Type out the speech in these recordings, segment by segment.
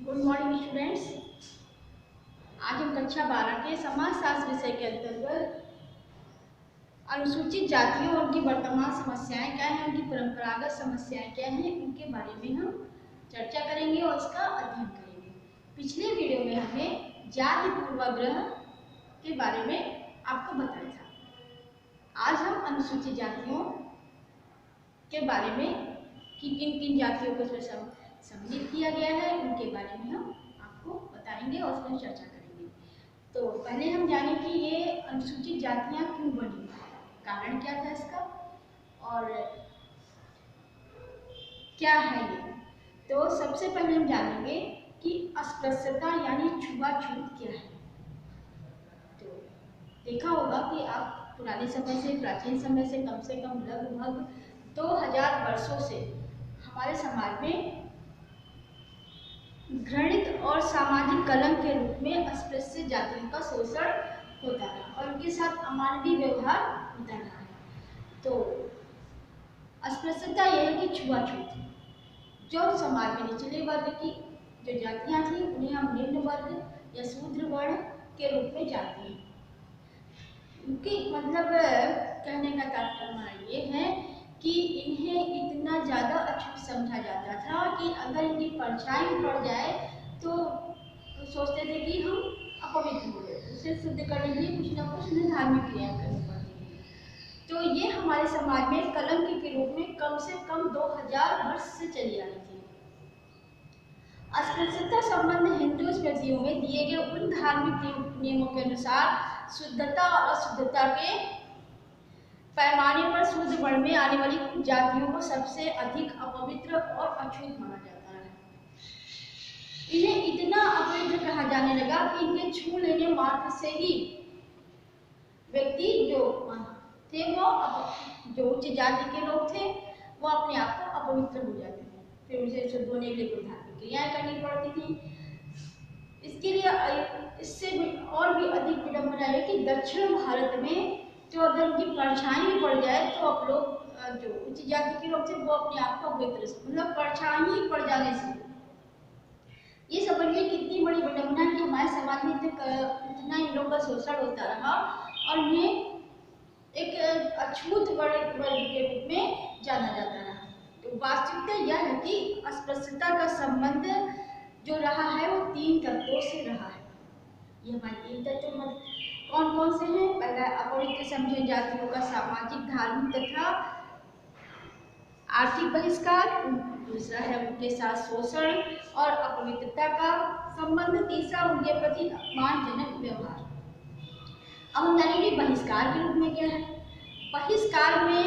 Good morning students. आज हम कक्षा 12 के समाजशास्त्र विषय के अंतर्गत अनुसूचित जातियों और उनकी वर्तमान समस्याएं क्या हैं, उनकी परंपरागत समस्याएं क्या हैं, उनके बारे में हम चर्चा करेंगे और इसका अध्ययन करेंगे। पिछले वीडियो में हमने जाति पूर्वाग्रह के बारे में आपको बताया था। आज हम अनुसूचित जातियों के बारे में कि किन किन जातियों को इसमें सम्मिलित किया गया है उनके बारे में हम आपको बताएंगे और उसमें चर्चा करेंगे। तो पहले हम जानें कि ये अनुसूचित जातियां क्यों बनी, कारण क्या था इसका और क्या है ये। तो सबसे पहले हम जानेंगे कि अस्पृश्यता यानी छुआछूत क्या है। तो देखा होगा कि आप पुराने समय से, प्राचीन समय से कम लगभग 2000 वर्षों से हमारे समाज में घृणित और सामाजिक कलंक के रूप में अस्पृश्य जातियों का शोषण होता रहा और उनके साथ अमानवीय व्यवहार होता रहा है। तो अस्पृश्यता यह है कि छुआछूत, जो समाज में निचले वर्ग की जो जातियां थी उन्हें हम निम्न वर्ग या शूद्र वर्ण के रूप में जानते हैं। उनकी मतलब कहने का तात्पर्य ये है कि इन्हें इतना ज़्यादा अछूत समझा जाता था कि अगर इनकी परछाई पड़ जाए तो सोचते थे कि हम अपवित्र हो गए। उसे शुद्ध करने के लिए कुछ ना कुछ उन्हें धार्मिक क्रिया करनी पड़ती है। तो ये हमारे समाज में कलंक के रूप में कम से कम 2000 वर्ष से चली आ रही थी। अस्पृश्यता संबंध हिंदू स्मृतियों में दिए गए उन धार्मिक नियमों के अनुसार शुद्धता और अशुद्धता के पैमाने पर शूद्र वर्ण में आने वाली कुछ जातियों को सबसे अधिक अपवित्र और अछूत माना जाता है। इन्हें इतना अपवित्र कहा जाने लगा कि इनके छू लेने मात्र से ही व्यक्ति जो थे वो जो उच्च जाति के लोग थे वो अपने आप को अपवित्र हो जाते थे। फिर उसे शुद्ध होने के लिए कुछ धार्मिक क्रियाएं करनी पड़ती थी। इसके लिए इससे और भी अधिक विडंबना है कि दक्षिण भारत में जो अगर उनकी परछाई भी पड़ जाए तो आप लोग जो उच्च जाति के लोग थे वो अपने आप को अपवित्र, मतलब परछाई ही पड़ जाने से। ये समझिए कितनी बड़ी विडंबना कि हमारे समाज में इतना इन लोगों का शोषण होता रहा और इन्हें एक अछूत वर्ग के रूप में जाना जाता रहा। तो वास्तविकता यह है कि अस्पृश्यता का संबंध जो रहा है वो 3 तत्वों से रहा है। ये हमारे 3 तत्व कौन कौन से हैं? पहला अपवित्र समझे जातियों का सामाजिक, धार्मिक तथा आर्थिक बहिष्कार, दूसरा है उनके साथ शोषण और अपवित्रता का संबंध, तीसरा उनके प्रति अपमानजनक व्यवहार। अब हम जानेंगे बहिष्कार के रूप में क्या है। बहिष्कार में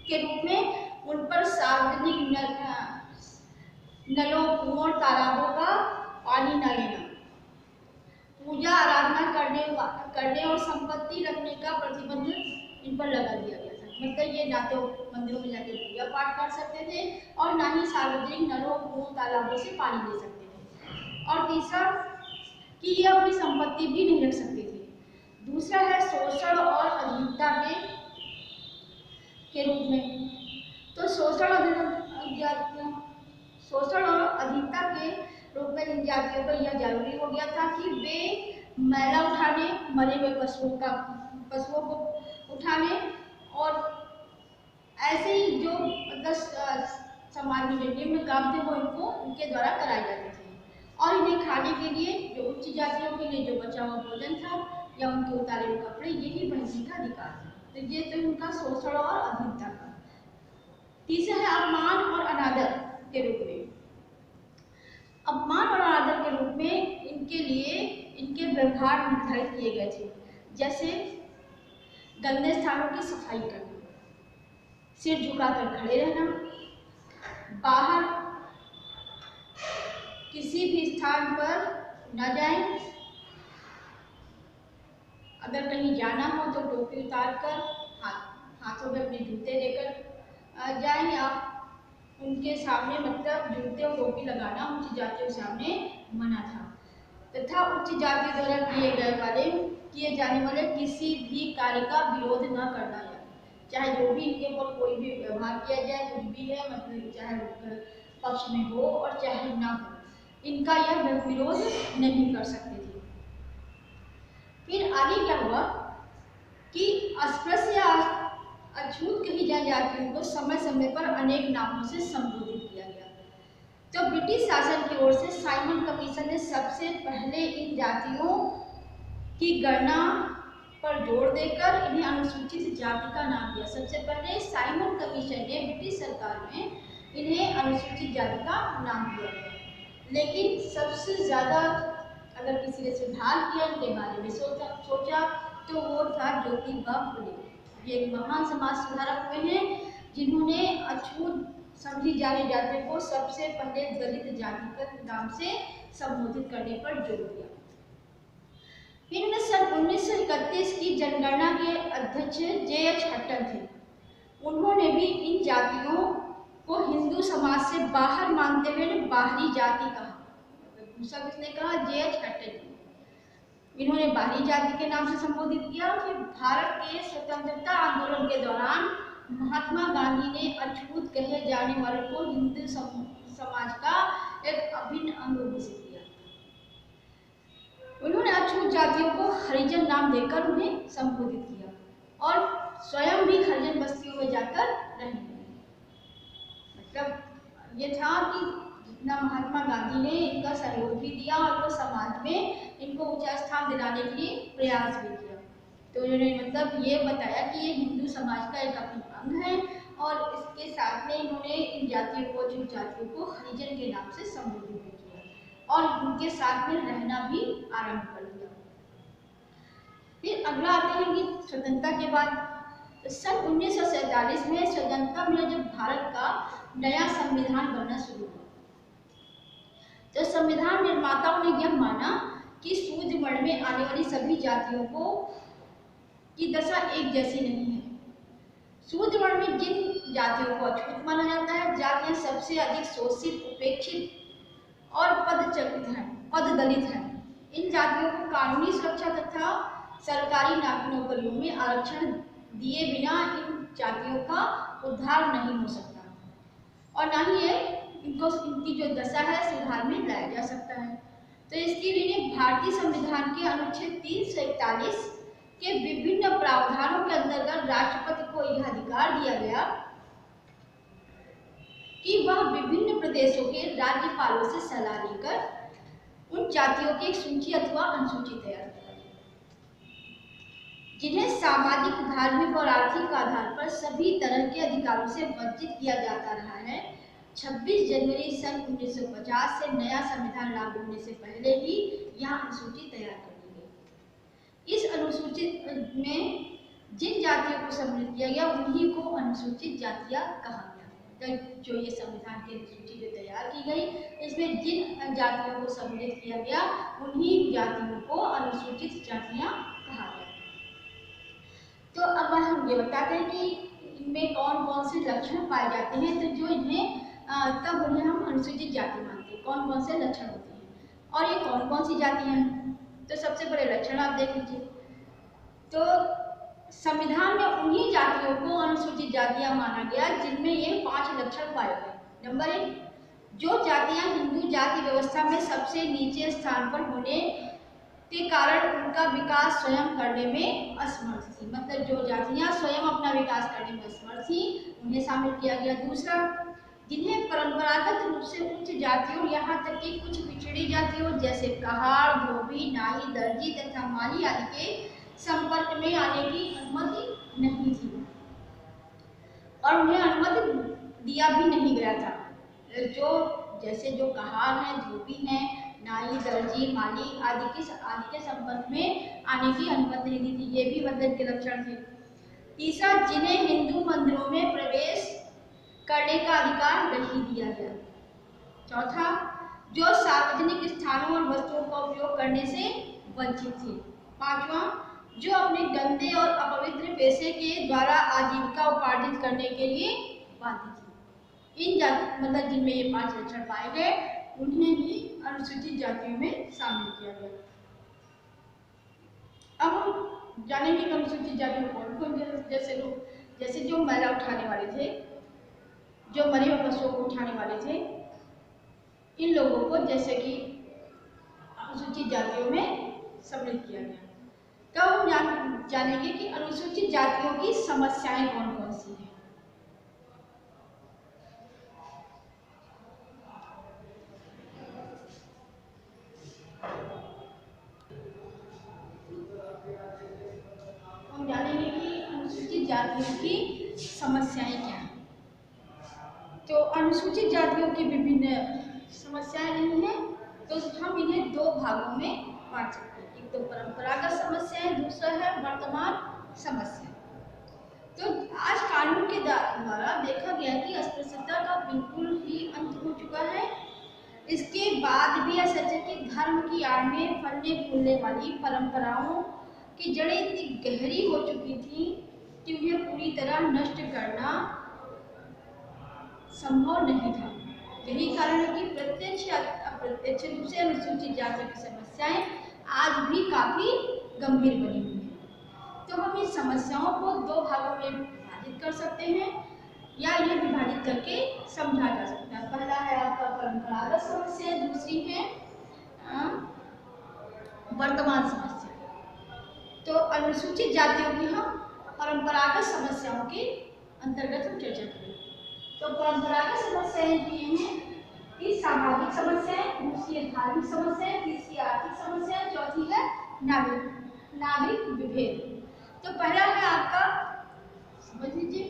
के रूप में उन पर सार्वजनिक नलों, कुओं, तालाबों का पानी न लेना, पूजा आराधना करने और संपत्ति रखने का प्रतिबंध इन पर लगा दिया गया था। मतलब ये ना तो मंदिरों में जाकर पूजा पाठ कर सकते थे और ना ही सार्वजनिक नलों, कुओं, तालाबों से पानी ले सकते थे। और तीसरा कि ये अपनी संपत्ति भी नहीं रख सकते थे। दूसरा है शोषण और अधीनता के रूप में। तो शोषण और अधीनता के रूप में इन जातियों पर यह जरूरी हो गया था कि वे मैला उठाने, मरे हुए पशुओं को उठाने और ऐसे ही जो मतलब समाज में जो निम्न काम थे वो इनको उनके द्वारा कराए जाते थे। और इन्हें खाने के लिए जो उच्च जातियों के लिए जो बचा हुआ भोजन था या उनके उतारे हुए कपड़े, यही बहनी का अधिकार था। तो ये तो उनका शोषण और अधीनता का। तीसरा है अपमान और अनादर के रूप में। अपमान और अनादर के रूप में इनके लिए इनके व्यवहार निर्धारित किए गए थे, जैसे गंदे स्थानों की सफाई करना, सिर झुकाकर खड़े रहना, बाहर किसी भी स्थान पर न जाएं, अगर कहीं जाना हो तो टोपी उतारकर हाथों में अपने जूते लेकर जाएं या उनके सामने मतलब जूते और टोपी लगाना उच्च जातियों के सामने मना था। तथा उच्च जाति द्वारा किए जाने वाले किसी भी कार्य का विरोध न करना है, चाहे जो भी इनके ऊपर कोई भी व्यवहार किया जाए, कुछ भी है, मतलब चाहे पक्ष में हो और चाहे ना हो, इनका यह विरोध नहीं कर सकते थे। फिर आगे क्या हुआ कि अस्पृश्य या अछूत कही जाए जातियों को समय समय पर अनेक नामों से संबोधित किया गया। तो ब्रिटिश शासन की ओर से साइमन कमीशन ने सबसे पहले इन जातियों की गणना पर जोर देकर इन्हें अनुसूचित जाति का नाम दिया। सबसे पहले साइमन कमीशन ने ब्रिटिश सरकार में इन्हें अनुसूचित जाति का नाम दिया गया। लेकिन सबसे ज़्यादा अगर किसी ने सुधार किया इनके बारे में सोचा तो वो था ज्योतिबा फुले। ये एक महान समाज सुधारक हुए हैं जिन्होंने अछूत समझी जाने जाति को सबसे पहले दलित जाति के नाम से संबोधित करने पर जोर दिया। फिर सन 1931 की जनगणना के अध्यक्ष J.H. हट्टन थे। उन्होंने भी इन जातियों को हिंदू समाज से बाहर मानते हुए बाहरी जाति कहा। दूसरा किसने कहा? J.H. हट्टन। इन्होंने बाहरी जाति के नाम से संबोधित किया। फिर भारत के स्वतंत्रता आंदोलन के दौरान महात्मा गांधी ने अछूत कहे जाने वालों को हिंदू समाज का एक अभिन्न अंग घोषित किया। उन्होंने अछूत जातियों को हरिजन नाम देकर उन्हें संबोधित किया और स्वयं भी हरिजन बस्तियों में जाकर रहने लगे। मतलब ये था कि जितना महात्मा गांधी ने इनका सहयोग भी दिया और वो समाज में इनको ऊंचा स्थान दिलाने के लिए प्रयास भी किया। तो उन्होंने मतलब ये बताया कि ये हिंदू समाज का एक अभिन्न अंग है और इसके साथ में इन्होंने इन जातियों को, अछूत जातियों को हरिजन के नाम से संबोधित भी किया और उनके साथ में रहना भी आरंभ कर दिया। फिर अगला आते हैं कि स्वतंत्रता के बाद सन 1947 में स्वतंत्रता मिला जब भारत का नया संविधान बनना शुरू हुआ। तो संविधान निर्माताओं ने यह माना कि शूद्र वर्ण में आने वाली सभी जातियों को की दशा एक जैसी नहीं है। शूद्र वर्ण में जिन जातियों को अछूत माना जाता है, जातियां सबसे अधिक शोषित, उपेक्षित और पद दलित हैं। इन जातियों को कानूनी सुरक्षा तथा सरकारी नौकरियों में आरक्षण दिए बिना इन जातियों का उद्धार नहीं हो सकता और न ही इनकी जो दशा है सुधार में लाया जा सकता है। तो इसके लिए भारतीय संविधान के अनुच्छेद 341 के विभिन्न प्रावधानों के अंतर्गत राष्ट्रपति को यह अधिकार दिया गया कि वह विभिन्न प्रदेशों के राज्यपालों से सलाह लेकर उन जातियों की एक सूची अथवा अनुसूची तैयार करें जिन्हें सामाजिक, धार्मिक और आर्थिक आधार पर सभी तरह के अधिकारों से वंचित किया जाता रहा है। 26 जनवरी सन 1950 से नया संविधान लागू होने से पहले ही यह अनुसूची तैयार कर दी गई। इस अनुसूची में जिन जातियों को सम्मिलित किया गया उन्हीं को अनुसूचित जातियां कहा गया। जो ये संविधान की अनुसूची जो तैयार की गई, इसमें जिन जातियों को सम्मिलित किया गया उन्हीं जातियों को अनुसूचित जातियां कहा गया। तो अब हम ये बताते हैं कि इनमें कौन कौन से लक्षण पाए जाते हैं। तो जो इन्हें तब उन्हें हम अनुसूचित जाति मानते हैं। कौन कौन से लक्षण होते हैं और ये कौन कौन सी जातियां हैं। तो सबसे बड़े लक्षण आप देख लीजिए। तो संविधान में उन्हीं जातियों को अनुसूचित जातियां माना गया जिनमें ये 5 लक्षण पाए गए। नंबर 1, जो जातियां हिंदू जाति व्यवस्था में सबसे नीचे स्थान पर होने के कारण उनका विकास स्वयं करने में असमर्थ थी। मतलब जो जातियां स्वयं अपना विकास करने में असमर्थ थी उन्हें शामिल किया गया। दूसरा, जिन्हें परंपरागत रूप से उच्च जातियों यहाँ तक कि कुछ पिछड़ी जातियों जैसे कहार, धोबी, नाई, दर्जी तथा माली आदि के संपर्क में आने की अनुमति नहीं थी और उन्हें अनुमति दिया भी नहीं गया था। जो कहार हैं, धोबी हैं, नाई, दर्जी, माली आदि के संपर्क में आने की अनुमति नहीं दी थी। ये भी मतलब के लक्षण थे। तीसरा, जिन्हें हिंदू मंदिरों में प्रवेश करने का अधिकार नहीं दिया गया। चौथा, जो सार्वजनिक स्थानों और वस्तुओं का उपयोग करने से वंचित थे। पांचवा, जो अपने गंदे और अपवित्र पेशे के द्वारा आजीविका उपार्जित करने के लिए बाध्य थी। इन जाति मतलब जिनमें ये 5 लक्षण पाए गए उन्हें भी अनुसूचित जातियों में शामिल किया गया। अब हम जानेंगे कि अनुसूचित जातियों कौन कौन जैसे जो मैला उठाने वाले थे, जो मरे हुए पशुओं को उठाने वाले थे, इन लोगों को जैसे कि अनुसूचित जातियों में सम्मिलित किया गया। तो हम जानेंगे कि अनुसूचित जातियों की समस्याएं कौन कौन सी हैं। हम जानेंगे कि अनुसूचित जातियों की समस्याएं क्या हैं। तो अनुसूचित जातियों की विभिन्न समस्याएं नहीं है, तो हम इन्हें दो भागों में बांट सकते हैं। एक तो परंपरागत समस्याएं, दूसरा है वर्तमान समस्या। तो आज कानून के द्वारा देखा गया कि अस्पृश्यता का बिल्कुल ही अंत हो चुका है। इसके बाद भी यह सच है कि धर्म की आड़ में फलने फूलने वाली परंपराओं की जड़ें इतनी गहरी हो चुकी थी कि उन्हें पूरी तरह नष्ट करना संभव नहीं था। यही कारण है कि प्रत्यक्ष या अप्रत्यक्ष रूप से अनुसूचित जातियों की समस्याएं आज भी काफी गंभीर बनी हुई है। तो हम इस समस्याओं को दो भागों में विभाजित कर सकते हैं या यह विभाजित करके समझा जा सकता है। पहला है आपका परंपरागत समस्या, दूसरी है वर्तमान समस्या। तो अनुसूचित जातियों की हम परंपरागत समस्याओं के अंतर्गत हम चर्चा करेंगे। तो परंपरागत समस्याएं ये हैं कि सामाजिक समस्याएं, दूसरी है धार्मिक समस्याएं, तीसरी आर्थिक समस्याएं, चौथी है नागरिक विभेद। तो पहला है आपका, समझ लीजिए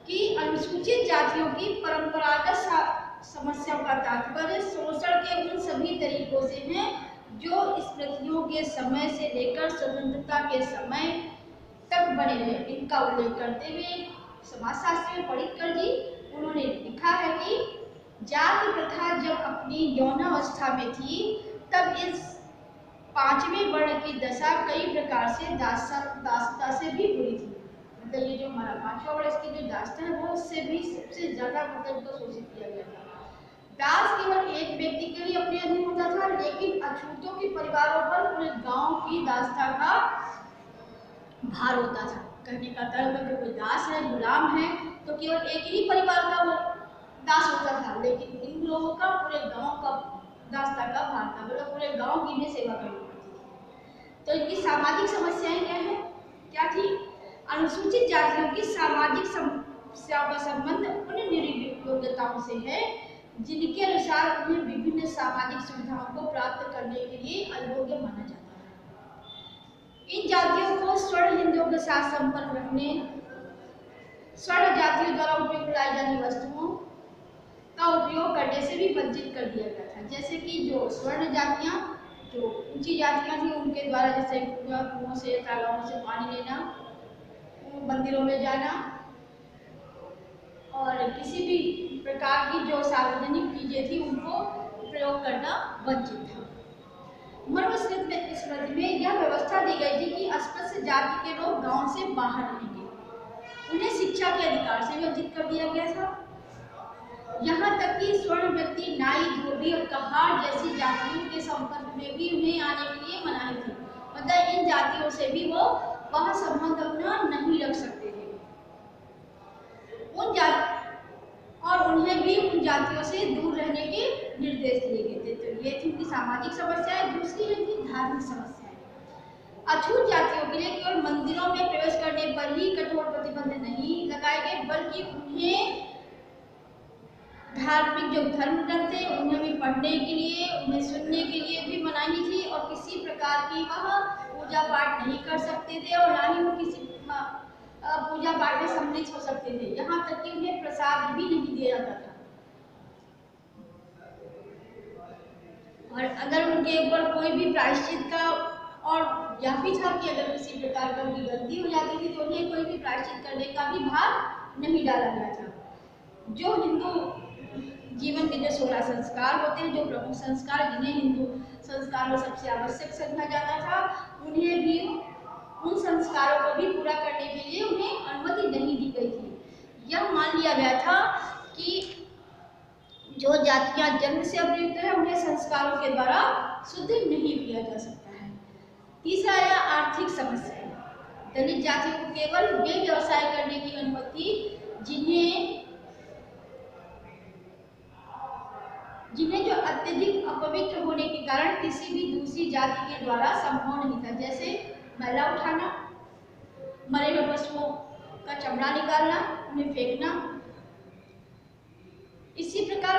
कि अनुसूचित जातियों की परंपरागत समस्याओं का तात्पर्य शोषण के उन सभी तरीकों से है जो स्मृतियों के समय से लेकर स्वतंत्रता के समय तक बने रहे। इनका उल्लेख करते हुए समाजशास्त्री में पढ़िक्कर जी उन्होंने लिखा है कि जाति प्रथा जब अपनी यौनावस्था में थी तब इस पांचवें वर्ण की दशा कई प्रकार से दासता से भी बुरी थी। मतलब ये जो हमारा पांचवा वर्ण, इसकी जो दासता है वो उससे भी सबसे ज्यादा मतलब तो शोषित किया गया था। दास केवल एक व्यक्ति के लिए अपने अधीन होता था, लेकिन अछूतों के परिवारों पर पूरे गांव की दासता का भार होता था। कहने का तर्क है कि कोई दास है, गुलाम है, तो केवल एक ही परिवार का वो दास होता था, लेकिन इन लोगों का पूरे गांव का दासता का भार था, मतलब पूरे गांव की इन्हें सेवा करनी पड़ती थी। तो इनकी सामाजिक समस्याएं क्या थी? अनुसूचित जातियों की सामाजिक समस्याओं का संबंध उन निरुद्योगिताओं से है जिनके अनुसार उन्हें विभिन्न सामाजिक सुविधाओं को प्राप्त करने के लिए अयोग्य माना जाता है। इन जातियों को स्वर्ण हिंदुओं के साथ संपर्क रखने, स्वर्ण जातियों द्वारा उपयोग में लाई जाने वस्तुओं का उपयोग करने से भी वंचित कर दिया गया था। जैसे कि जो स्वर्ण जातियां, जो ऊंची जातियां थी, उनके द्वारा जैसे कुओं से, तालाबों से पानी लेना, मंदिरों में जाना और किसी भी प्रकार की जो सार्वजनिक चीजें थी उनको प्रयोग करना वंचित था। मनुस्मृति में यह व्यवस्था दी गई थी कि अस्पृश्य जाति के लोग गांव से बाहर रहेंगे। उन्हें शिक्षा के अधिकार से वंचित कर दिया गया था। यहाँ तक कि स्वर्ण व्यक्ति नाई, धोबी और कहार जैसी जातियों के संपर्क में भी उन्हें आने के लिए मनाही थी। मतलब इन जातियों से भी वो वह संबंध अपना नहीं रख सकते थे। और उन्हें भी उन जातियों से दूर रहने के निर्देश दिए गए थे। तो ये थी उनकी सामाजिक समस्याएं। दूसरी है कि धार्मिक समस्याएं। अछूत जातियों के लिए केवल मंदिरों में प्रवेश करने पर ही कठोर प्रतिबंध नहीं लगाए गए, बल्कि उन्हें धार्मिक जो धर्म ग्रंथ थे उन्हें भी पढ़ने के लिए, उन्हें सुनने के लिए भी मनाही थी और किसी प्रकार की वह पूजा पाठ नहीं कर सकते थे और ना ही वो किसी पूजा पाठ में सम्मिलित हो सकते थे। यहाँ तक कि उन्हें प्रसाद भी नहीं दिया जाता था। और अगर उनके ऊपर कोई भी प्रायश्चित का, और यह भी था कि अगर किसी प्रकार का उनकी गलती हो जाती थी तो उन्हें कोई भी प्रायश्चित करने का भी भार नहीं डाला गया था। जो हिंदू जीवन के जो 16 संस्कार होते हैं, जो प्रमुख संस्कार जिन्हें हिंदू संस्कार में सबसे आवश्यक समझा जाता था, उन्हें भी उन संस्कारों को भी पूरा करने के लिए उन्हें अनुमति नहीं दी गई थी। यह मान लिया गया था कि जो जातियां जन्म से अभियुक्त है उन्हें संस्कारों के द्वारा शुद्ध नहीं किया जा सकता है। तीसरा है आर्थिक समस्या। दलित जाति को केवल वे व्यवसाय करने की अनुमति जिन्हें जो अत्यधिक दूसरी जाति के द्वारा संभव नहीं था, जैसे मैला उठाना, मरे हुए पशुओं का चमड़ा निकालना, उन्हें फेंकना। इसी प्रकार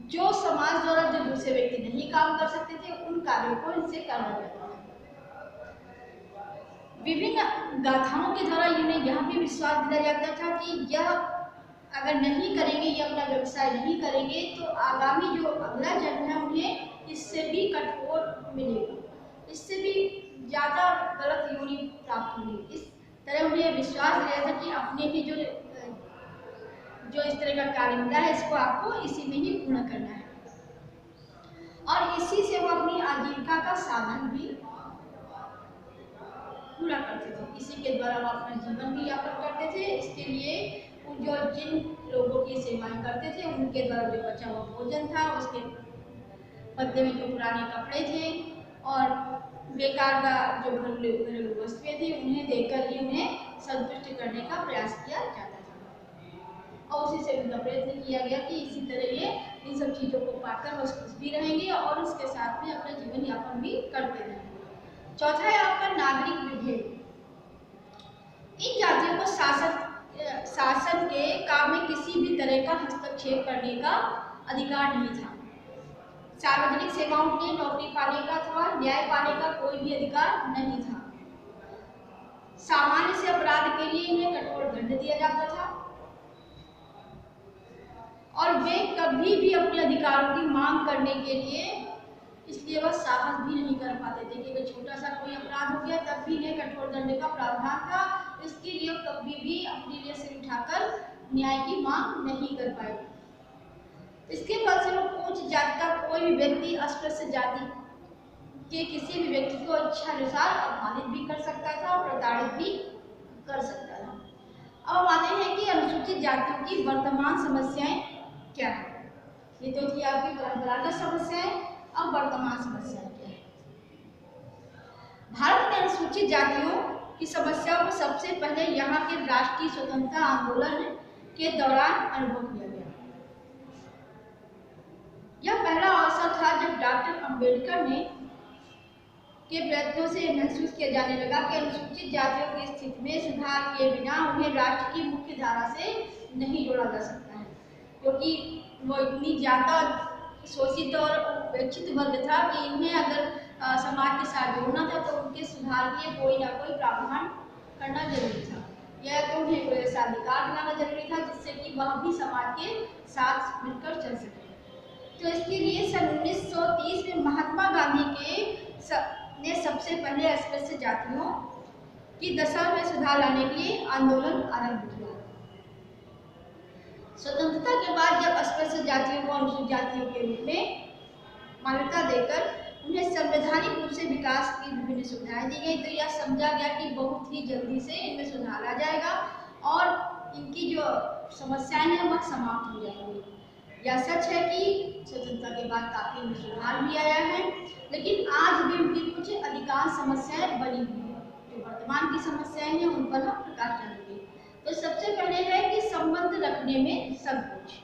जो समाज द्वारा जो दूसरे व्यक्ति नहीं काम कर सकते थे, उन कार्यों को इनसे करवाया जाता था। विभिन्न गाथाओं के द्वारा इन्हें यह भी विश्वास दिया जाता था कि यह अगर नहीं करेंगे, ये अपना व्यवसाय नहीं करेंगे, तो आगामी जो अगला जन्म है उन्हें इससे भी कठोर मिलेगा, इससे भी ज़्यादा गलत योनि प्राप्त होगी। इस तरह उन्हें विश्वास दिया था कि अपने ही जो इस तरह का कार्य मिला है, इसको आपको इसी में ही पूर्ण करना है, और इसी से वो अपनी आजीविका का साधन भी पूरा करते थे। इसी के द्वारा वो अपना जीवन भी यापन करते थे। इसके लिए जो जिन लोगों की सेवाएं करते थे, उनके द्वारा जो बचा हुआ भोजन था, उसके बदले में जो पुराने कपड़े थे और बेकार का जो घरेलू वस्तुएं थी, उन्हें देकर ही उन्हें संतुष्ट करने का प्रयास किया जाता था, और उसी से उनका प्रयत्न किया गया कि इसी तरह ये इन सब चीज़ों को पाकर बस खुश भी रहेंगे और उसके साथ में अपना जीवन यापन भी करते रहेंगे। चौथा है आपका नागरिक विभेद। इन जातियों को शासन के काम में किसी भी तरह का हस्तक्षेप करने का अधिकार नहीं था। सार्वजनिक सेवाओं के लिए नौकरी पाने का अथवा न्याय पाने का कोई भी अधिकार नहीं था। सामान्य से अपराध के लिए इन्हें कठोर दंड दिया जाता था, और वे कभी भी अपने अधिकारों की मांग करने के लिए इसलिए वह साहस भी नहीं कर पाते थे कि अगर छोटा सा कोई अपराध हो गया तब भी इन्हें कठोर दंड का प्रावधान था। इसके लिए कभी भी अपने लिए सिर उठाकर न्याय की मांग नहीं कर पाए। इसके फलस्वरूप उच्च जाति का कोई भी व्यक्ति अस्पृश्य जाति के किसी भी व्यक्ति को इच्छा अनुसार अपमानित भी कर सकता था और प्रताड़ित भी कर सकता था। अब हम आते हैं कि अनुसूचित जातियों की वर्तमान समस्याएं क्या है। ये तो थी आपकी परंपरागत समस्याएं। अब वर्तमान समस्याएं क्या है। भारत में अनुसूचित जातियों की समस्याओं को सबसे पहले यहाँ के राष्ट्रीय स्वतंत्रता आंदोलन के दौरान अनुभव किया गया। यह पहला अवसर था जब डॉक्टर अंबेडकर ने के प्रयत्नों से महसूस किया जाने लगा कि अनुसूचित जातियों की स्थिति में सुधार किए बिना उन्हें राष्ट्र की मुख्य धारा से नहीं जोड़ा जा सकता है, क्योंकि वो इतनी ज़्यादा शोषित और उपेक्षित वर्ग था कि इन्हें अगर समाज के साथ जोड़ना था तो उनके सुधार के कोई ना कोई प्रावधान करना जरूरी था, या तो उन्हें कोई ऐसा अधिकार दिलाना जरूरी था जिससे कि वह भी समाज के साथ मिलकर चल सके। तो इसके लिए सन 1930 में महात्मा गांधी ने सबसे पहले अस्पृश्य जातियों की दशा में सुधार लाने के लिए आंदोलन आरंभ किया। स्वतंत्रता के बाद जब अस्पृश्य जातियों को अनुसूचित जातियों के रूप में मान्यता देकर उन्हें संवैधानिक रूप से विकास की विभिन्न सुविधाएं दी गई, तो यह समझा गया कि बहुत ही जल्दी से इनमें सुधार आ जाएगा और इनकी जो समस्याएं हैं वह समाप्त हो जाएंगी। यह सच है कि स्वतंत्रता के बाद काफी इनमें सुधार भी आया है, लेकिन आज भी उनकी कुछ अधिकांश समस्याएं बनी हुई है। जो वर्तमान की समस्याएं हैं उन पर हम प्रकाश डालेंगे। तो सबसे पहले है कि संबंध रखने में संकोच।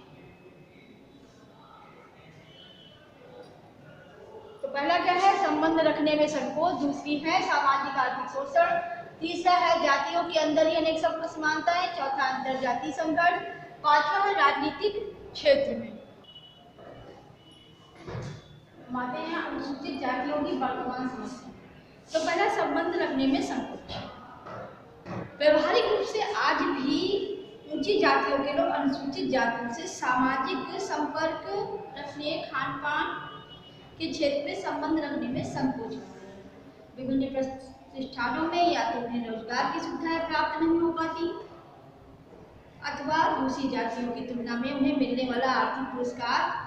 तो पहला क्या है, संबंध रखने में संकोच। दूसरी है सामाजिक आर्थिक शोषण। तीसरा है जातियों के अंदर ही अनेक असमानताएं। चौथा अंतरजातीय संघर्ष। पांचवा है राजनीतिक क्षेत्र में। मानते हैं अनुसूचित जातियों की वर्तमान समस्या। तो पहला संबंध रखने में संकोच। व्यवहारिक रूप से आज भी ऊंची जातियों के लोग अनुसूचित जातियों से सामाजिक संपर्क रखने, खान पान के क्षेत्र में संबंध रखने में संकोच करते हैं। विभिन्न प्रतिष्ठानों में या तो उन्हें रोजगार की सुविधाएं प्राप्त नहीं हो पाती, अथवा दूसरी जातियों की तुलना में उन्हें मिलने वाला आर्थिक पुरस्कार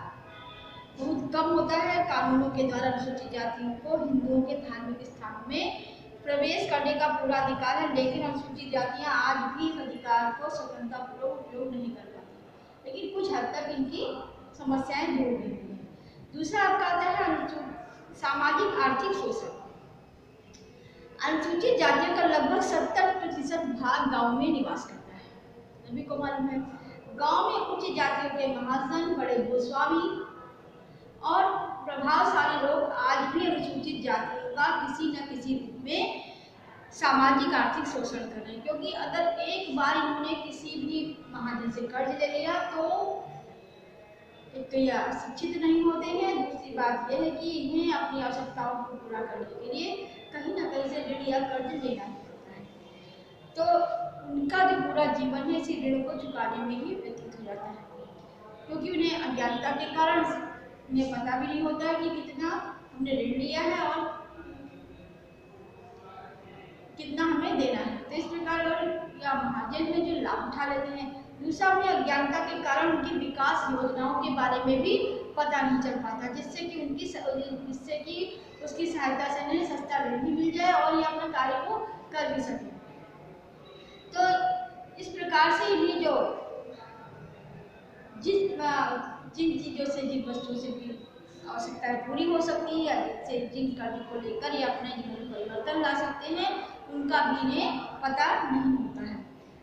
बहुत कम होता है। कानूनों के द्वारा अनुसूचित जातियों को हिंदुओं के धार्मिक स्थानों में प्रवेश करने का पूरा अधिकार है, लेकिन अनुसूचित जातियां आज भी इस अधिकार को स्वतंत्रतापूर्वक उपयोग नहीं कर पाती, लेकिन कुछ हद तक इनकी समस्याएं दूर भी हुई हैं। दूसरा आपका आता है सामाजिक आर्थिक शोषण। अनुसूचित जातियों का लगभग 70% भाग गाँव में निवास करता है। सभी को मालूम है, गाँव में उच्च जातियों के महाजन, बड़े भूस्वामी और प्रभावशाली लोग आज भी अनुसूचित जातियों का किसी न किसी रूप में सामाजिक आर्थिक शोषण कर रहे हैं, क्योंकि अगर एक बार इन्होंने किसी भी महाजन से कर्ज ले लिया तो एक तो यह शिक्षित नहीं होते हैं, दूसरी बात यह है कि इन्हें अपनी आवश्यकताओं को पूरा करने के लिए कहीं ना कहीं से ऋण या कर्ज लेना ही पड़ता है। तो उनका जो पूरा जीवन है इसी ऋण को चुकाने में ही व्यतीत हो जाता है, क्योंकि उन्हें अज्ञानता के कारण उन्हें पता भी नहीं होता है कि कितना हमने ऋण लिया है और कितना हमें देना है। तो इस प्रकार या महाजन में जो लाभ उठा लेते हैं। दूसरा, उन्हें अज्ञानता के कारण उनकी विकास योजनाओं के बारे में भी पता नहीं चल पाता, जिससे कि उसकी सहायता से उन्हें सस्ता ऋण भी मिल जाए और ये अपना कार्य को कर भी सके। तो इस प्रकार से इन्हें जो जिन चीज़ों से, जिन वस्तुओं से भी आवश्यकताएं पूरी हो सकती है या जिससे जिन कार्य को लेकर ये अपने जीवन में परिवर्तन ला सकते हैं, उनका भी इन्हें पता नहीं होता है।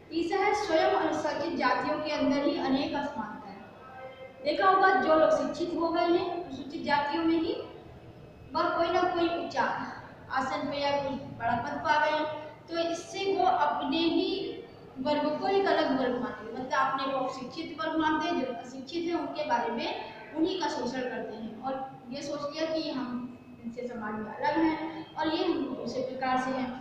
तीसरा है, स्वयं अनुसूचित जातियों के अंदर ही अनेक असमानता है। देखा होगा जो लोग शिक्षित हो गए हैं अनुसूचित जातियों में ही, वह कोई ना कोई उच्च आसन पे या कोई बड़ा पद पा गए, तो इससे वो अपने ही वर्ग को एक अलग वर्ग मानते, मतलब अपने को शिक्षित वर्ग मानते हैं, जो अशिक्षित है उनके बारे में उन्हीं का शोषण करते हैं और ये सोच लिया कि हम इनसे समाज में अलग हैं और ये दूसरे प्रकार से हैं।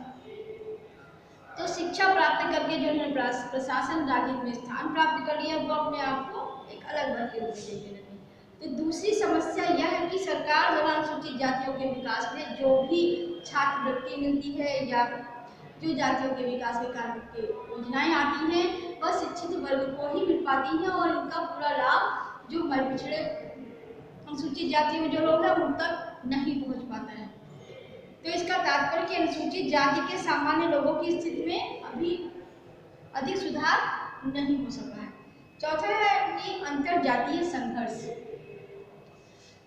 तो शिक्षा प्राप्त करके जो उन्होंने प्रशासन राजनीति में स्थान प्राप्त कर लिया, वो अपने आप को एक अलग वर्ग के रूप में देखने लगे। तो दूसरी समस्या यह है कि सरकार द्वारा अनुसूचित जातियों के विकास में जो भी छात्रवृत्ति मिलती है या जो जातियों के विकास के कार्य की योजनाएं आती हैं, वह शिक्षित वर्ग को ही मिल पाती हैं और इनका पूरा लाभ जो हमारे पिछड़े अनुसूचित जाति में जो लोग हैं उन तक नहीं पहुंच पाता है। तो इसका तात्पर्य कि अनुसूचित जाति के सामान्य लोगों की स्थिति में अभी अधिक सुधार नहीं हो सका है। चौथा है कि अंतरजातीय संघर्ष।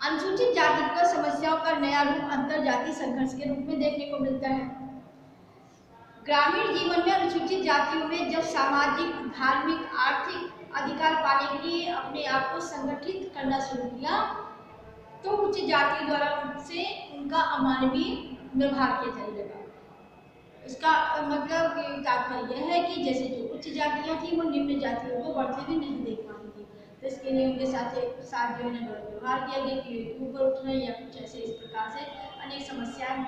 अनुसूचित जाति को समस्याओं का नया रूप अंतरजातीय संघर्ष के रूप में देखने को मिलता है। ग्रामीण जीवन में अनुसूचित जातियों में जब सामाजिक, धार्मिक, आर्थिक अधिकार पाने के लिए अपने आप को संगठित करना शुरू किया, तो उच्च जाति द्वारा उनसे उनका अमानवीय व्यवहार किया जाने लगा। इसका मतलब तात्पर्य यह है कि जैसे जो उच्च जातियां थी वो निम्न जातियों को बढ़ते हुए नहीं देख पाती थी, तो इसके लिए उनके साथ जो है व्यवहार किया गया कि ऊपर उठ रहे या कुछ ऐसे। इस प्रकार से अनेक समस्याएं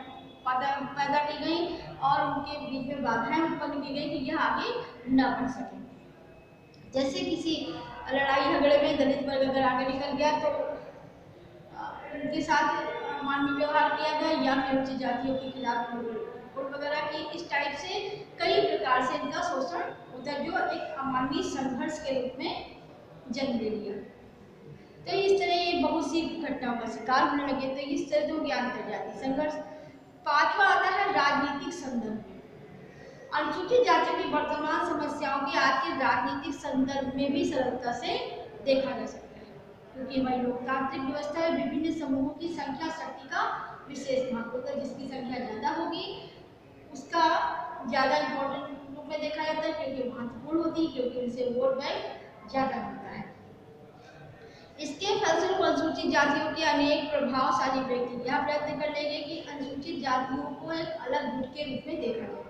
पैदा की गई और उनके बीच में बाधाएं उत्पन्न की गई कि यह आगे न बढ़ सके। जैसे किसी लड़ाई झगड़े में दलित वर्ग अगर आगे निकल गया तो उनके साथ अमानवीय व्यवहार किया गया या फिर उच्च जातियों के खिलाफ रिपोर्ट वगैरह की। इस टाइप से कई प्रकार से इनका शोषण होता है, जो एक अमानवीय संघर्ष के रूप में जन्म ले लिया। तो इस तरह ये बहुत सी घटनाओं का शिकार होने लगे। तो इस तरह हो गया अंतरजातीय संघर्ष। पांचवा आता है राजनीतिक संदर्भ। अनुसूचित जातियों की वर्तमान समस्याओं की आज के राजनीतिक संदर्भ में भी सरलता से देखा जा सकता है, क्योंकि हमारी लोकतांत्रिक व्यवस्था में विभिन्न समूहों की संख्या शक्ति का विशेष महत्व होता है। जिसकी संख्या ज्यादा होगी उसका ज्यादा इम्पोर्टेंट रूप में देखा जाता है, क्योंकि महत्वपूर्ण होती है, क्योंकि उनसे वोट बैंक ज्यादा मिलता है। इसके फलस्वरूप अनुसूचित जातियों के अनेक प्रभावशाली व्यक्ति यह प्रयत्न कर लेंगे कि अनुसूचित जातियों को एक अलग गुट के रूप में देखा जाए।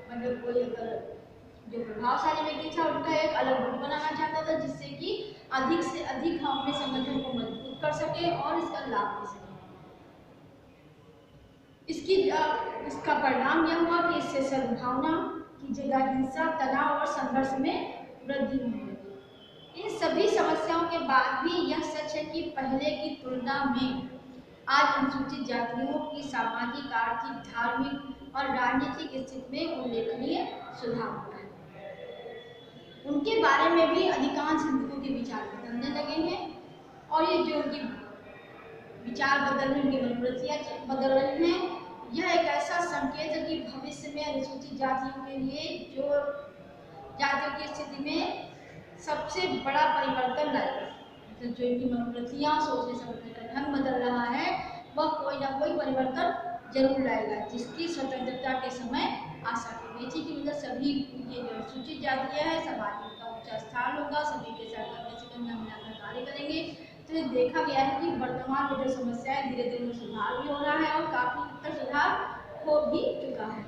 मतलब कोई अगर जो प्रभावशाली व्यक्ति था उनका एक अलग गुट बनाना चाहता था, जिससे कि अधिक से अधिक हम अपने संगठन को मजबूत कर सके और इसका लाभ ले सके। इसका परिणाम यह हुआ कि इससे सद्भावना की जगह हिंसा, तनाव और संघर्ष में वृद्धि हुई। इन सभी समस्याओं के बाद भी यह सच है कि पहले की तुलना में आज अनुसूचित जातियों की सामाजिक, आर्थिक, धार्मिक और राजनीतिक स्थिति में उल्लेखनीय सुधार हुआ है। उनके बारे में भी अधिकांश हिंदुओं के विचार बदलने लगे हैं और ये जो उनकी विचार बदल रहे हैं, उनकी मनोवृत्तियाँ बदल रही हैं, यह एक ऐसा संकेत है कि भविष्य में अनुसूचित जातियों के लिए जो जातियों की स्थिति में सबसे बड़ा परिवर्तन लाएगा। मतलब जो इनकी मनोवृत्तियाँ, सोचने समझने का ढंग बदल रहा है, वह कोई ना कोई परिवर्तन जरूर लाएगा, जिसकी स्वतंत्रता के समय आशा की गई थी कि मतलब सभी ये जो अनुसूचित जातियाँ हैं समाज में उनका ऊंचा स्थान होगा, सभी के साथ कंधे से कंधा मिलाकर कार्य करेंगे। तो ये देखा गया है कि वर्तमान में जो समस्याएं धीरे धीरे सुधार भी हो रहा है और काफी हद तक सुधार हो भी चुका है।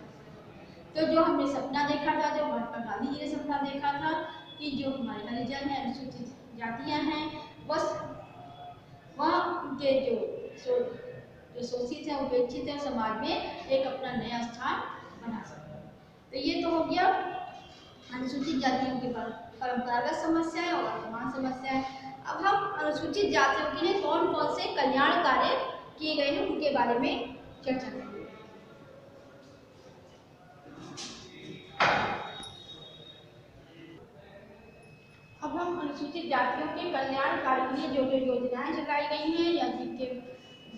तो जो हमने सपना देखा था, जो महात्मा गांधी जी ने सपना देखा था कि जो हमारे हरिजन है, अनुसूचित जातियां हैं, वह उनके जो शोषित है, उपेक्षित है, समाज में एक अपना नया स्थान बना सके। तो ये तो हो गया अनुसूचित जातियों की परंपरागत समस्याएं और वर्तमान समस्याएं। अब हम अनुसूचित जातियों के लिए कौन कौन से कल्याण कार्य किए गए हैं उनके बारे में चर्चा करेंगे। अब हम अनुसूचित जातियों के कल्याण कार्य के लिए जो जो योजनाएं चलाई गई हैं या जिनके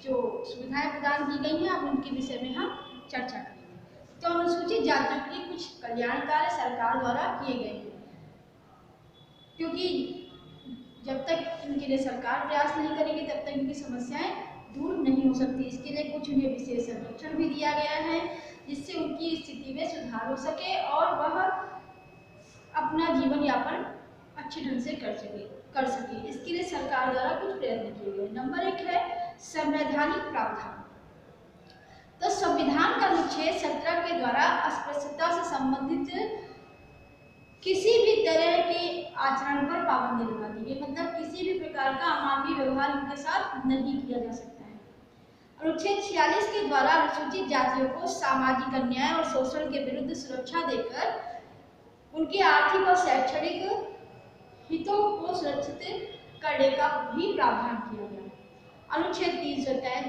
जो सुविधाएं प्रदान की गई हैं, अब उनके विषय में हम चर्चा करेंगे। तो अनुसूचित जातियों के लिए कुछ कल्याण कार्य सरकार द्वारा किए गए हैं, क्योंकि जब तक इनके लिए सरकार प्रयास नहीं करेगी तब तक इनकी समस्याएं दूर नहीं हो सकती। इसके लिए कुछ उन्हें विशेष संरक्षण भी दिया गया है, जिससे उनकी स्थिति में सुधार हो सके और वह अपना जीवन यापन अच्छे ढंग से कर सके। इसके लिए सरकार द्वारा कुछ प्रयत्न किए गए। नंबर 1 है संवैधानिक प्रावधान। तो संविधान का अनुच्छेद 17 के द्वारा अस्पृश्यता से संबंधित किसी भी तरह के आचरण पर पाबंदी लगा दी गई, मतलब किसी भी प्रकार का अमानवीय व्यवहार उनके साथ नहीं किया जा सकता है। अनुच्छेद 46 के द्वारा अनुसूचित जातियों को सामाजिक अन्याय और शोषण के विरुद्ध सुरक्षा देकर उनके आर्थिक और शैक्षणिक हितों को सुरक्षित करने का भी प्रावधान किया गया। अनुच्छेद 330,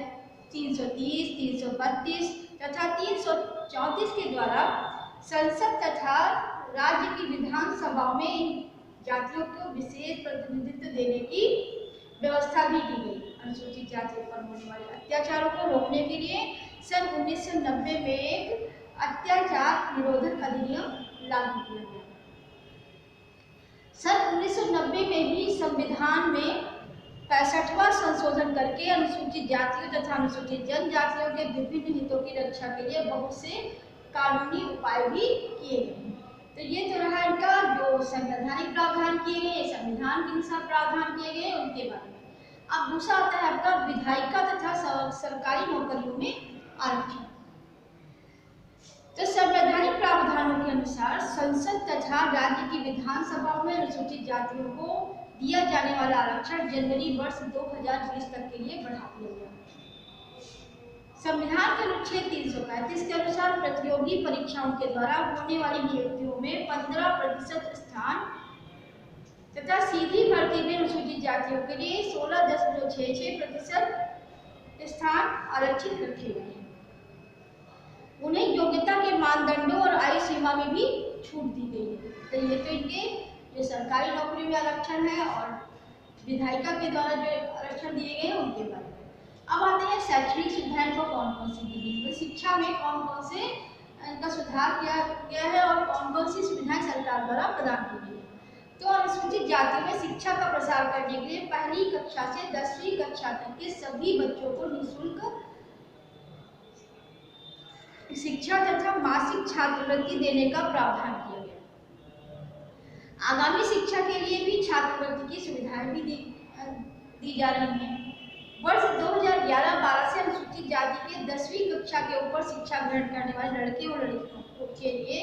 332 तथा 334 के द्वारा संसद तथा राज्य की विधानसभा में इन जातियों को विशेष प्रतिनिधित्व देने की व्यवस्था भी की गई। अनुसूचित जातियों पर होने वाले अत्याचारों को रोकने के लिए सन 1990 में एक अत्याचार निरोधक अधिनियम लागू किया गया। सन 1990 में ही संविधान में 65वां संशोधन करके अनुसूचित जातियों तथा अनुसूचित जनजातियों के विभिन्न हितों की रक्षा के लिए बहुत से कानूनी उपाय भी किए गए। तो ये तो रहा इनका जो संवैधानिक प्रावधान किए गए, संविधान के अनुसार प्रावधान किए गए उनके बारे में। अब दूसरा आता है आपका विधायिका तथा सरकारी नौकरियों में आरक्षण। तो संवैधानिक प्रावधानों के अनुसार संसद तथा राज्य की विधानसभा में अनुसूचित जातियों को दिया जाने वाला आरक्षण जनवरी वर्ष 2020 तक के लिए बढ़ा दिया गया। संविधान के अनुच्छेद 335 के अनुसार प्रतियोगी परीक्षाओं के द्वारा होने वाली नियुक्तियों में 15% स्थान तथा सीधी भर्ती में अनुसूचित जातियों के लिए 16.66% स्थान आरक्षित रखे गए हैं। उन्हें योग्यता के मानदंडों और आयु सीमा में भी छूट दी गई है। तो ये तो इनके जो सरकारी नौकरी में आरक्षण है और विधायिका के द्वारा जो आरक्षण दिए गए हैं उनके बारे में। अब आते हैं शैक्षणिक सुविधाएं को कौन कौन सी दी गई है। शिक्षा में कौन कौन से इनका सुधार किया गया है और कौन कौन सी सुविधाएं सरकार द्वारा प्रदान की गई है। तो अनुसूचित जाति में शिक्षा का प्रसार करने के लिए पहली कक्षा से 10वीं कक्षा तक के सभी बच्चों को निःशुल्क शिक्षा तथा मासिक छात्रवृत्ति देने का प्रावधान किया गया। आगामी शिक्षा के लिए भी छात्रवृत्ति की सुविधाएं भी दी जा रही हैं। वर्ष 2011-12 से अनुसूचित जाति के 10वीं कक्षा के ऊपर शिक्षा ग्रहण करने वाले लड़के और लड़कियों के लिए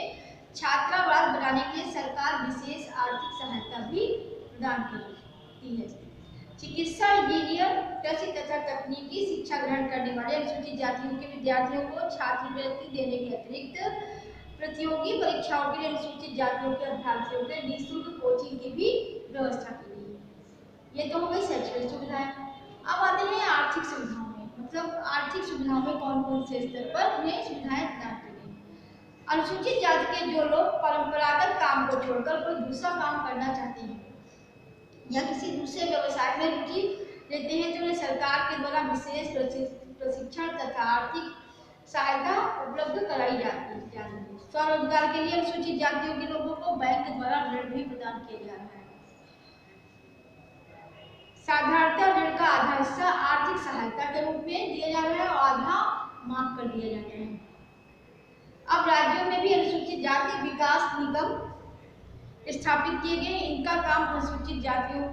छात्रावास बनाने के लिए सरकार विशेष आर्थिक सहायता भी प्रदान करती है। चिकित्सा, इंजीनियर, कृषि तथा तकनीकी शिक्षा ग्रहण करने वाले अनुसूचित जातियों के विद्यार्थियों को छात्रवृत्ति देने के अतिरिक्त प्रतियोगी परीक्षाओं के लिए अनुसूचित जातियों के अभ्यर्थियों के निःशुल्क कोचिंग की भी व्यवस्था की गई है। ये तो हो गई शैक्षणिक सुविधाएं। अब आते हैं आर्थिक सुविधाओं में, मतलब आर्थिक सुविधाओं में कौन कौन से स्तर पर उन्हें सुविधाएं प्रदान की गई। अनुसूचित जाति के जो लोग परंपरागत काम को छोड़कर कोई दूसरा काम करना चाहते हैं या किसी दूसरे व्यवसाय में रुचि लेते हैं तो उन्हें सरकार के द्वारा विशेष प्रशिक्षण तथा आर्थिक सहायता उपलब्ध कराई जाती है। स्वरोजगार के लिए अनुसूचित जातियों के लोगों को बैंक द्वारा ऋण भी प्रदान किया जा रहा है। साधारणतः ऋण का आधा हिस्सा आर्थिक सहायता के रूप में दिया जा रहा है और आधा माफ कर दिया जाता है। अब राज्यों में भी अनुसूचित जाति विकास निगम स्थापित किए गए। इनका काम अनुसूचित जातियों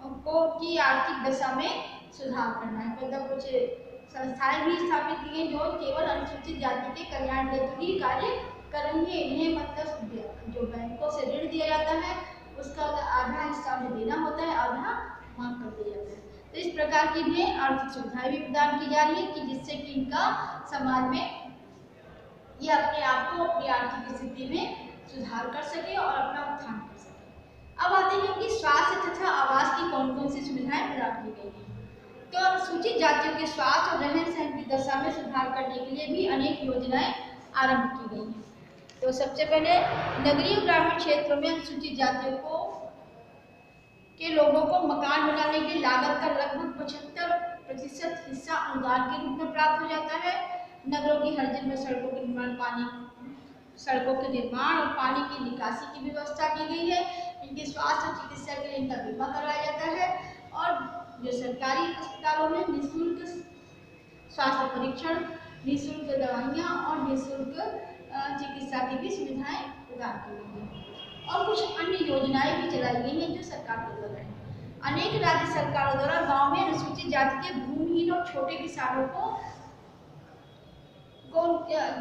को की आर्थिक दशा में सुधार करना है। मतलब कुछ संस्थाएं भी स्थापित की गई जो केवल अनुसूचित जाति के कल्याण हेतु ही कार्य कर रही है। इन्हें मतलब जो बैंकों से ऋण दिया जाता है उसका आधा हिस्सा उन्हें देना होता है, आधा माफ कर दिया जाता है। तो इस प्रकार की इन्हें आर्थिक सुविधाएं भी प्रदान की जा रही है कि जिससे कि इनका समाज में ये अपने आप को अपनी आर्थिक स्थिति में सुधार कर सके और अपना उत्थान कर सके। अब आते हैं कि स्वास्थ्य तथा आवास की कौन कौन सी सुविधाएं प्रदान की गई हैं। तो अनुसूचित जातियों के स्वास्थ्य और रहन सहन की दशा में सुधार करने के लिए भी अनेक योजनाएं आरंभ की गई हैं। तो सबसे पहले नगरीय ग्रामीण क्षेत्रों में अनुसूचित जातियों के लोगों को मकान बनाने की लागत का लगभग 75% हिस्सा अनुदान के रूप में प्राप्त हो जाता है। नगरों की हर जिले में सड़कों के निर्माण और पानी की निकासी की व्यवस्था की गई है। इनके स्वास्थ्य और चिकित्सा के लिए इनका बीमा करवाया जाता है और जो सरकारी अस्पतालों में निःशुल्क स्वास्थ्य परीक्षण, निःशुल्क दवाइयाँ और निःशुल्क चिकित्सा की भी सुविधाएं प्रदान की गई हैं। और कुछ अन्य योजनाएं भी चलाई गई हैं जो सरकार के द्वारा है। अनेक राज्य सरकारों द्वारा गांव में अनुसूचित जाति के भूमिहीन और छोटे किसानों को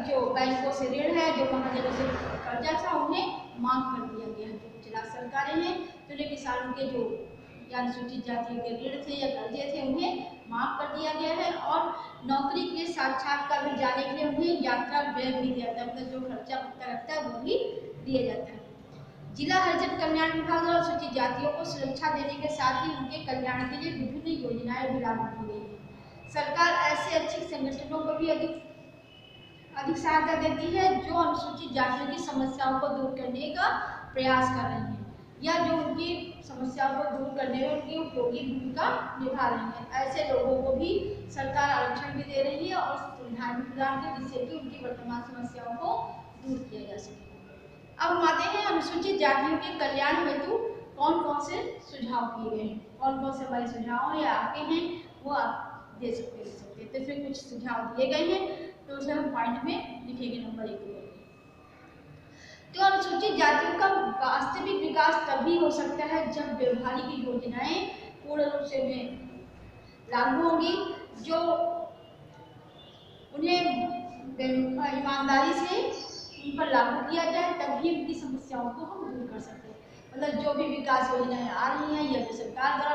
जो बैंकों से ऋण है, जो महाजनों से कर्जा था, उन्हें माफ कर दिया गया है। जो जिला सरकारें हैं तो किसानों के जो अनुसूचित जातियों के ऋण थे या कर्जे थे उन्हें माफ कर दिया गया है और नौकरी के साक्षात्कार में जाने के लिए उन्हें यात्रा व्यय भी दिया जाता है। मतलब जो खर्चा पड़ता रहता है वो भी दिया जाता है। जिला हरिजन कल्याण विभाग और अनुसूचित जातियों को सुरक्षा देने के साथ ही उनके कल्याण के लिए विभिन्न योजनाएं भी लागू की गई है। सरकार ऐसे अच्छे संगठनों को भी अधिक सहायता देती है जो अनुसूचित जातियों की समस्याओं को दूर करने का प्रयास कर रही हैं या जो उनकी समस्याओं को दूर करने में उनकी उपयोगी भूमिका निभा रही हैं। ऐसे लोगों को भी सरकार आरक्षण भी दे रही है और सुविधाएं भी प्रदान कर जिससे कि उनकी वर्तमान समस्याओं को दूर किया जा सके। अब हम आते हैं अनुसूचित जातियों के कल्याण हेतु कौन कौन से सुझाव किए गए हैं। कौन कौन से हमारे सुझाव या आपके हैं वो आप दे सकते हैं। तो फिर कुछ सुझाव दिए गए हैं तो उसे हम पॉइंट में लिखेंगे नंबर 1 पे। तो अनुसूचित जातियों का वास्तविक विकास तभी हो सकता है जब व्यवहारिक योजनाएं पूर्ण रूप से लागू होंगी, जो उन्हें ईमानदारी से उन पर लागू किया जाए, तभी उनकी समस्याओं को हम दूर कर सकते हैं। मतलब जो भी विकास योजनाएं आ रही हैं या जो सरकार द्वारा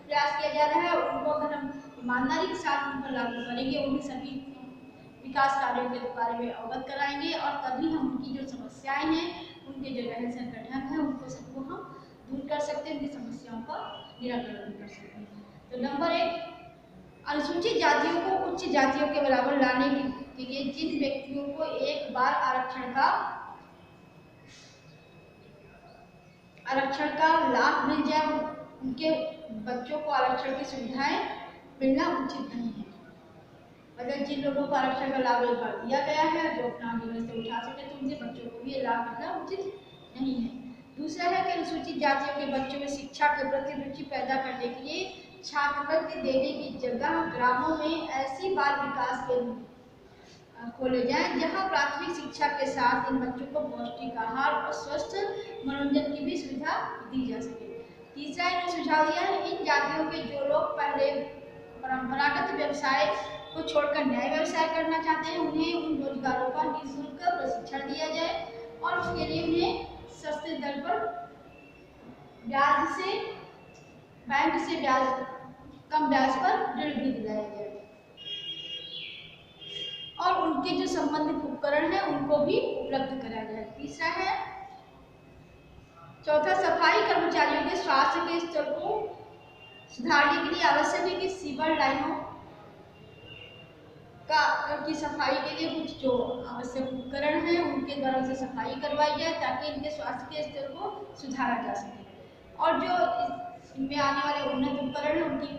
प्रयास किया जा रहा है उनको अगर हम ईमानदारी के साथ उन पर लागू करेंगे, उन्हें सभी विकास कार्यों के बारे में अवगत कराएंगे और तभी हम उनकी जो समस्याएं हैं, उनके जो रहन सहन का ढंग है, उनको सबको हम दूर कर सकते हैं, उनकी समस्याओं का निराकरण कर सकते हैं। तो नंबर 1, अनुसूचित जातियों को उच्च जातियों के बराबर लाने के लिए जिन व्यक्तियों को एक बार आरक्षण का लाभ मिल जाए, उनके बच्चों को आरक्षण की सुविधाएं मिलना उचित नहीं है। मतलब जिन लोगों को आरक्षण का लाभ एक बार दिया गया है जो अपना आगे से उठा सके, तो उनके बच्चों को भी ये लाभ मिलना उचित नहीं है। दूसरा है कि अनुसूचित जातियों के बच्चों में शिक्षा के प्रति रुचि पैदा करने के लिए छात्रवृत्ति देने की जगह ग्रामों में ऐसी बाल विकास केंद्र खोले जाएं जहां प्राथमिक शिक्षा के साथ इन बच्चों को पौष्टिक आहार और स्वस्थ मनोरंजन की भी सुविधा दी जा सके। तीसरा इन्होंने सुझाव दिया है इन जातियों के जो लोग पहले परंपरागत व्यवसाय को छोड़कर नए व्यवसाय करना चाहते हैं, उन्हें उन रोजगारों का निःशुल्क प्रशिक्षण दिया जाए और उसके लिए उन्हें सस्ते दर पर ब्याज से बैंक से कम ब्याज पर ऋण भी दिलाया जाए और उनके जो संबंधित उपकरण हैं उनको भी उपलब्ध कराया जाए। तीसरा है चौथा, सफाई कर्मचारियों के स्वास्थ्य के स्तर को सुधारने के लिए आवश्यक है कि सीवर लाइनों की सफाई के लिए कुछ जो आवश्यक उपकरण हैं उनके द्वारा से सफाई करवाई जाए ताकि इनके स्वास्थ्य के स्तर को सुधारा जा सके और जो इनमें आने वाले उन्नत उपकरण हैं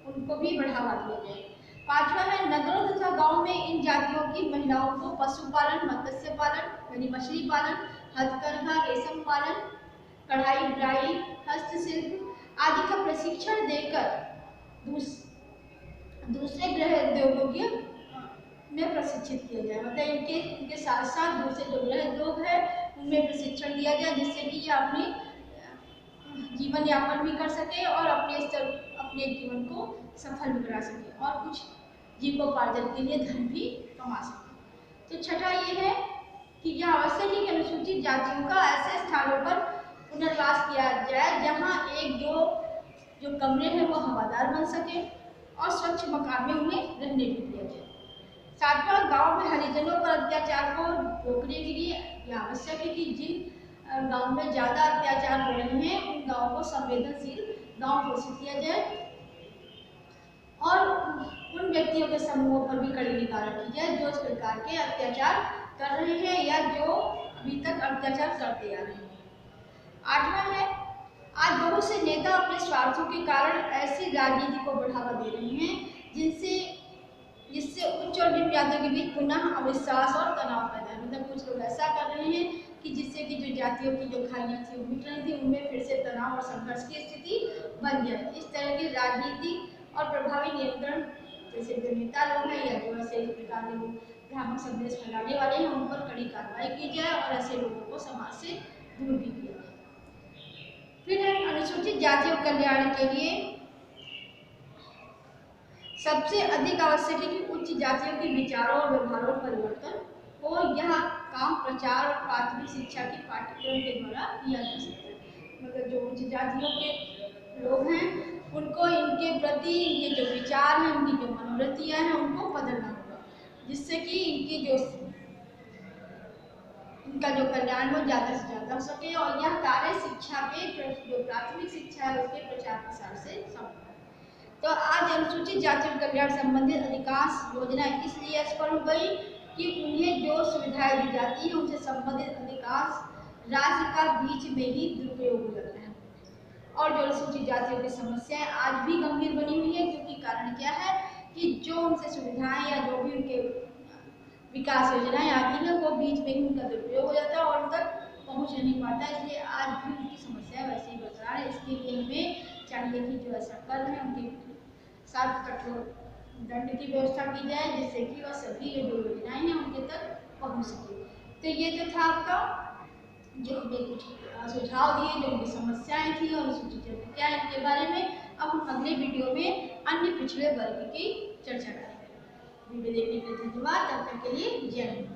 उनको भी बढ़ावा दिया जाए। पांचवा है नगरों तथा गांव में इन जातियों की महिलाओं को पशुपालन, मत्स्य पालन यानी मछली पालन, हथकरघा, रेशम पालन, कढ़ाई बुनाई, हस्तशिल्प आदि का प्रशिक्षण देकर दूसरे गृह उद्योगों में प्रशिक्षित किया जाए। मतलब इनके साथ साथ दूसरे जो गृह उद्योग है उनमें प्रशिक्षण दिया जाए जिससे कि ये अपनी जीवन यापन भी कर सके और अपने जीवन को सफल भी बना सके और कुछ जीविकोपार्जन के लिए धन भी कमा सके। तो छठा ये है कि यह आवश्यक है कि अनुसूचित जातियों का ऐसे स्थानों पर पुनर्वास किया जाए जहां एक जो कमरे हैं वो हवादार बन सके और स्वच्छ मकान में उन्हें रहने भी दिया जाए। सातवां, गांव में हरिजनों पर अत्याचार को रोकने के लिए यह आवश्यक है कि जिन गांव में ज्यादा अत्याचार हो रहे हैं उन गांवों को संवेदनशील गांव घोषित किया जाए और उन व्यक्तियों के समूहों पर भी कड़ी निगाह रखी जाए जो इस प्रकार के अत्याचार कर रहे हैं या जो अभी तक अत्याचार करते आ रहे हैं। आठवां है, आज बहुत से नेता अपने स्वार्थों के कारण ऐसी राजनीति को बढ़ावा दे रहे हैं जिससे उच्च और निम्न जातियों के बीच पुनः अविश्वास और तनाव पैदा है। मतलब कुछ लोग ऐसा कर रहे हैं कि जिससे कि जो जातियों की जो खाइयाँ थी वो मिट रही थी, उनमें फिर से तनाव और संघर्ष की स्थिति बन जाए। इस तरह की राजनीति और प्रभावी नियंत्रण जैसे जो नेता लोग हैं या जो ऐसे इस प्रकार के भ्रामक संदेश फैलाने वाले हैं उन पर कड़ी कार्रवाई की जाए और ऐसे लोगों को समाज से दूर भी किया जाए। फिर है अनुसूचित जातियों कल्याण के लिए सबसे अधिक आवश्यक है कि उच्च जातियों के विचारों और व्यवहारों में परिवर्तन हो। यह काम प्रचार और प्राथमिक शिक्षा के पाठ्यक्रम के द्वारा किया जा सकता है। मतलब जो उच्च जातियों के लोग हैं उनको इनके प्रति इनके जो विचार हैं, उनकी जो मनोवृत्तियां हैं उनको बदलना होगा, जिससे कि इनका जो कल्याण हो ज़्यादा से ज़्यादा हो सके और यह कार्य शिक्षा के जो प्राथमिक शिक्षा है उसके प्रचार प्रसार से संभव है। तो आज अनुसूचित जाति कल्याण संबंधित अधिकांश योजनाएं इसलिए असफल हो गई कि उन्हें जो सुविधाएं दी जाती है उनसे संबंधित अधिकांश राज्य का बीच में ही दुरुपयोग हो जाता है और जो अनुसूचित जातियों की समस्याएं आज भी गंभीर बनी हुई है, क्योंकि कारण क्या है कि जो उनसे सुविधाएं या जो भी उनके विकास योजनाएं आती हैं वो बीच में ही उनका दुरुपयोग हो जाता है और उन तक पहुंच नहीं पाता। इसलिए आज भी उनकी समस्या वैसे ही बरकरार है। इसके लिए हमें चाहिए कि जो ऐसा कर्म है उनके साथ कठोर दंड की व्यवस्था की जाए जिससे कि वह सभी जो योजनाएं हैं उनके तक पहुंच सके। तो ये जो था आपका जो हमें कुछ सुझाव दिए जो उनकी समस्याएं थी और अनुसूचित जाति क्या है इनके बारे में। अब हम अगले वीडियो में अन्य पिछड़े वर्ग की चर्चा करेंगे। वीडियो देखने के लिए धन्यवाद। तब तक के लिए जय हिंद।